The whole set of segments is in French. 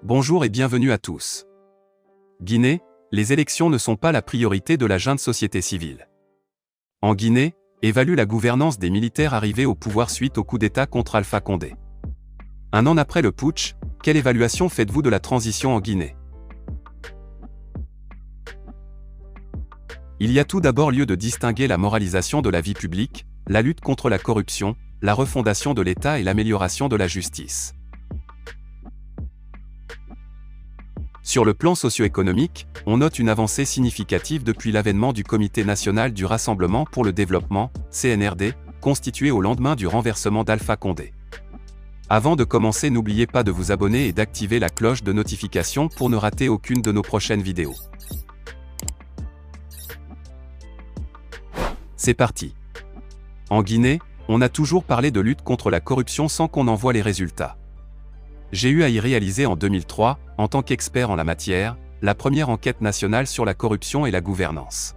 Bonjour et bienvenue à tous. Guinée, les élections ne sont pas la priorité de la junte société civile. En Guinée, évalue la gouvernance des militaires arrivés au pouvoir suite au coup d'État contre Alpha Condé. Un an après le putsch, quelle évaluation faites-vous de la transition en Guinée? Il y a tout d'abord lieu de distinguer la moralisation de la vie publique, la lutte contre la corruption, la refondation de l'État et l'amélioration de la justice. Sur le plan socio-économique, on note une avancée significative depuis l'avènement du Comité national du Rassemblement pour le développement, CNRD, constitué au lendemain du renversement d'Alpha Condé. Avant de commencer, n'oubliez pas de vous abonner et d'activer la cloche de notification pour ne rater aucune de nos prochaines vidéos. C'est parti. En Guinée, on a toujours parlé de lutte contre la corruption sans qu'on en voie les résultats. J'ai eu à y réaliser en 2003, en tant qu'expert en la matière, la première enquête nationale sur la corruption et la gouvernance.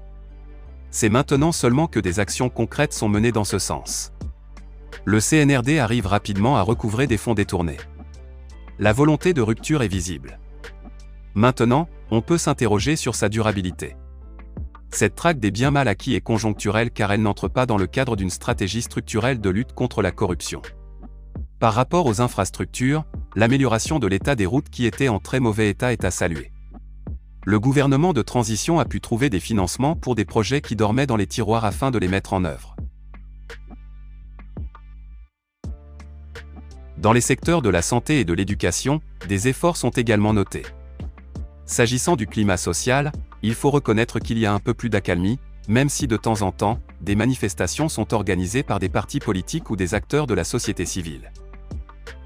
C'est maintenant seulement que des actions concrètes sont menées dans ce sens. Le CNRD arrive rapidement à recouvrer des fonds détournés. La volonté de rupture est visible. Maintenant, on peut s'interroger sur sa durabilité. Cette traque des biens mal acquis est conjoncturelle car elle n'entre pas dans le cadre d'une stratégie structurelle de lutte contre la corruption. Par rapport aux infrastructures, l'amélioration de l'état des routes qui étaient en très mauvais état est à saluer. Le gouvernement de transition a pu trouver des financements pour des projets qui dormaient dans les tiroirs afin de les mettre en œuvre. Dans les secteurs de la santé et de l'éducation, des efforts sont également notés. S'agissant du climat social, il faut reconnaître qu'il y a un peu plus d'accalmie, même si de temps en temps, des manifestations sont organisées par des partis politiques ou des acteurs de la société civile.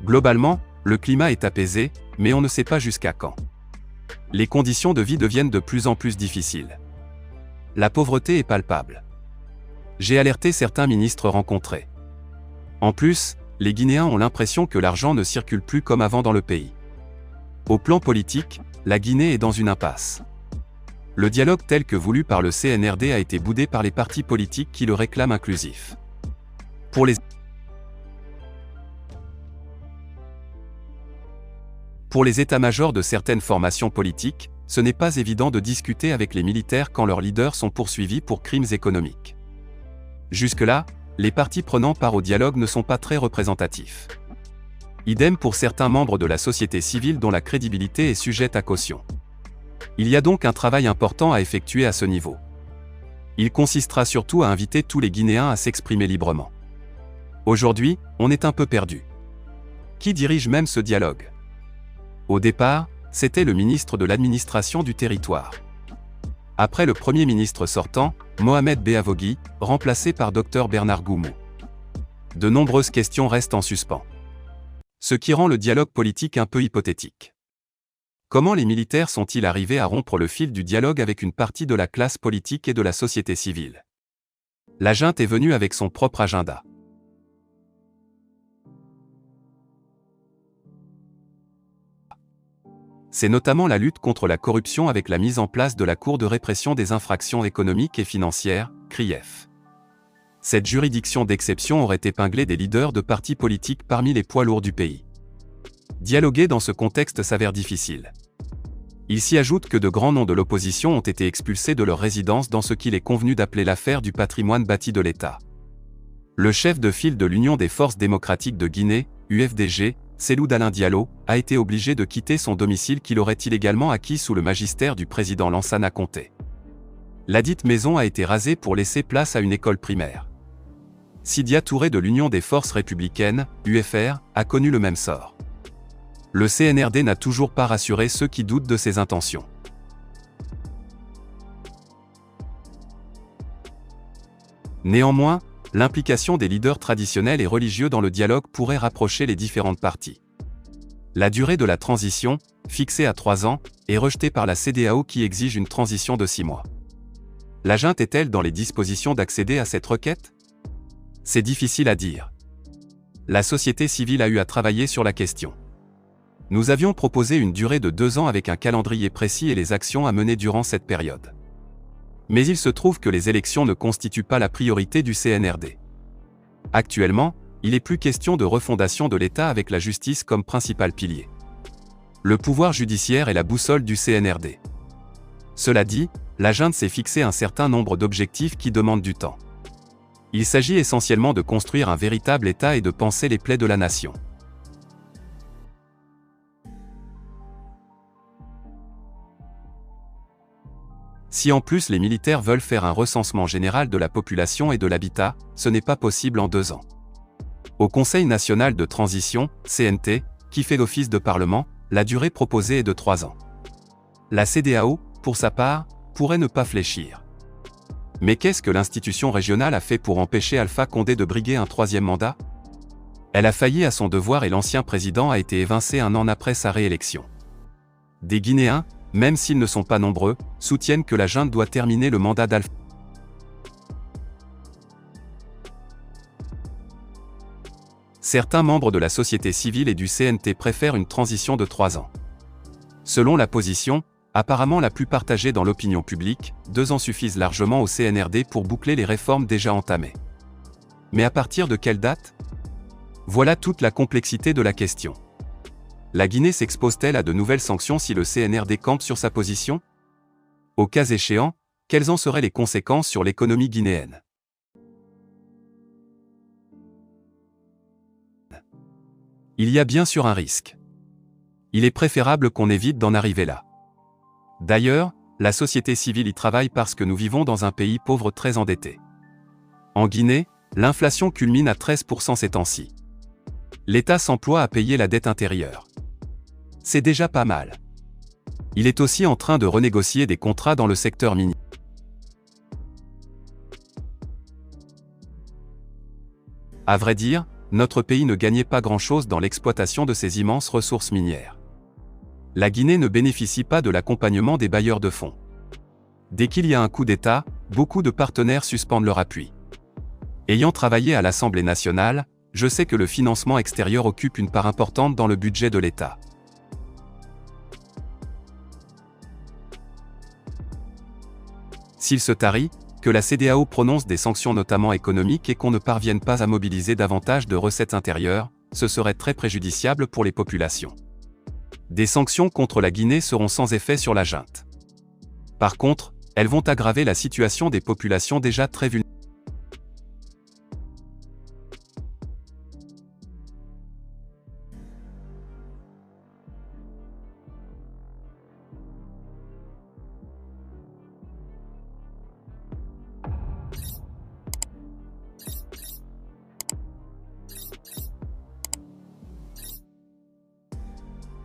Globalement, le climat est apaisé, mais on ne sait pas jusqu'à quand. Les conditions de vie deviennent de plus en plus difficiles. La pauvreté est palpable. J'ai alerté certains ministres rencontrés. En plus, les Guinéens ont l'impression que l'argent ne circule plus comme avant dans le pays. Au plan politique, la Guinée est dans une impasse. Le dialogue tel que voulu par le CNRD a été boudé par les partis politiques qui le réclament inclusif. Pour les états-majors de certaines formations politiques, ce n'est pas évident de discuter avec les militaires quand leurs leaders sont poursuivis pour crimes économiques. Jusque-là, les partis prenant part au dialogue ne sont pas très représentatifs. Idem pour certains membres de la société civile dont la crédibilité est sujette à caution. Il y a donc un travail important à effectuer à ce niveau. Il consistera surtout à inviter tous les Guinéens à s'exprimer librement. Aujourd'hui, on est un peu perdu. Qui dirige même ce dialogue? Au départ, c'était le ministre de l'administration du territoire. Après le premier ministre sortant, Mohamed Beavogui, remplacé par Dr Bernard Goumou. De nombreuses questions restent en suspens. Ce qui rend le dialogue politique un peu hypothétique. Comment les militaires sont-ils arrivés à rompre le fil du dialogue avec une partie de la classe politique et de la société civile? La junte est venue avec son propre agenda. C'est notamment la lutte contre la corruption avec la mise en place de la Cour de répression des infractions économiques et financières, CRIEF. Cette juridiction d'exception aurait épinglé des leaders de partis politiques parmi les poids lourds du pays. Dialoguer dans ce contexte s'avère difficile. Il s'y ajoute que de grands noms de l'opposition ont été expulsés de leur résidence dans ce qu'il est convenu d'appeler l'affaire du patrimoine bâti de l'État. Le chef de file de l'Union des forces démocratiques de Guinée, UFDG, Cellou Dalein Diallo, a été obligé de quitter son domicile qu'il aurait illégalement acquis sous le magistère du président Lansana Conté. Ladite maison a été rasée pour laisser place à une école primaire. Sidia Touré de l'Union des forces républicaines, UFR, a connu le même sort. Le CNRD n'a toujours pas rassuré ceux qui doutent de ses intentions. Néanmoins, l'implication des leaders traditionnels et religieux dans le dialogue pourrait rapprocher les différentes parties. La durée de la transition, fixée à 3 ans, est rejetée par la CEDEAO qui exige une transition de 6 mois. La junte est-elle dans les dispositions d'accéder à cette requête? C'est difficile à dire. La société civile a eu à travailler sur la question. Nous avions proposé une durée de 2 ans avec un calendrier précis et les actions à mener durant cette période. Mais il se trouve que les élections ne constituent pas la priorité du CNRD. Actuellement, il n'est plus question de refondation de l'État avec la justice comme principal pilier. Le pouvoir judiciaire est la boussole du CNRD. Cela dit, la junte s'est fixé un certain nombre d'objectifs qui demandent du temps. Il s'agit essentiellement de construire un véritable État et de panser les plaies de la nation. Si en plus les militaires veulent faire un recensement général de la population et de l'habitat, ce n'est pas possible en 2 ans. Au Conseil national de transition, CNT, qui fait l'office de Parlement, la durée proposée est de 3 ans. La CEDEAO, pour sa part, pourrait ne pas fléchir. Mais qu'est-ce que l'institution régionale a fait pour empêcher Alpha Condé de briguer un 3e mandat? Elle a failli à son devoir et l'ancien président a été évincé 1 an après sa réélection. Des Guinéens, même s'ils ne sont pas nombreux, soutiennent que la junte doit terminer le mandat d'Alpha. Certains membres de la société civile et du CNT préfèrent une transition de 3 ans. Selon la position, apparemment la plus partagée dans l'opinion publique, 2 ans suffisent largement au CNRD pour boucler les réformes déjà entamées. Mais à partir de quelle date? Voilà toute la complexité de la question. La Guinée s'expose-t-elle à de nouvelles sanctions si le CNRD campe sur sa position? Au cas échéant, quelles en seraient les conséquences sur l'économie guinéenne? Il y a bien sûr un risque. Il est préférable qu'on évite d'en arriver là. D'ailleurs, la société civile y travaille parce que nous vivons dans un pays pauvre très endetté. En Guinée, l'inflation culmine à 13% ces temps-ci. L'État s'emploie à payer la dette intérieure. C'est déjà pas mal. Il est aussi en train de renégocier des contrats dans le secteur minier. À vrai dire, notre pays ne gagnait pas grand-chose dans l'exploitation de ces immenses ressources minières. La Guinée ne bénéficie pas de l'accompagnement des bailleurs de fonds. Dès qu'il y a un coup d'État, beaucoup de partenaires suspendent leur appui. Ayant travaillé à l'Assemblée nationale, je sais que le financement extérieur occupe une part importante dans le budget de l'État. S'il se tarit, que la CEDEAO prononce des sanctions notamment économiques et qu'on ne parvienne pas à mobiliser davantage de recettes intérieures, ce serait très préjudiciable pour les populations. Des sanctions contre la Guinée seront sans effet sur la junte. Par contre, elles vont aggraver la situation des populations déjà très vulnérables.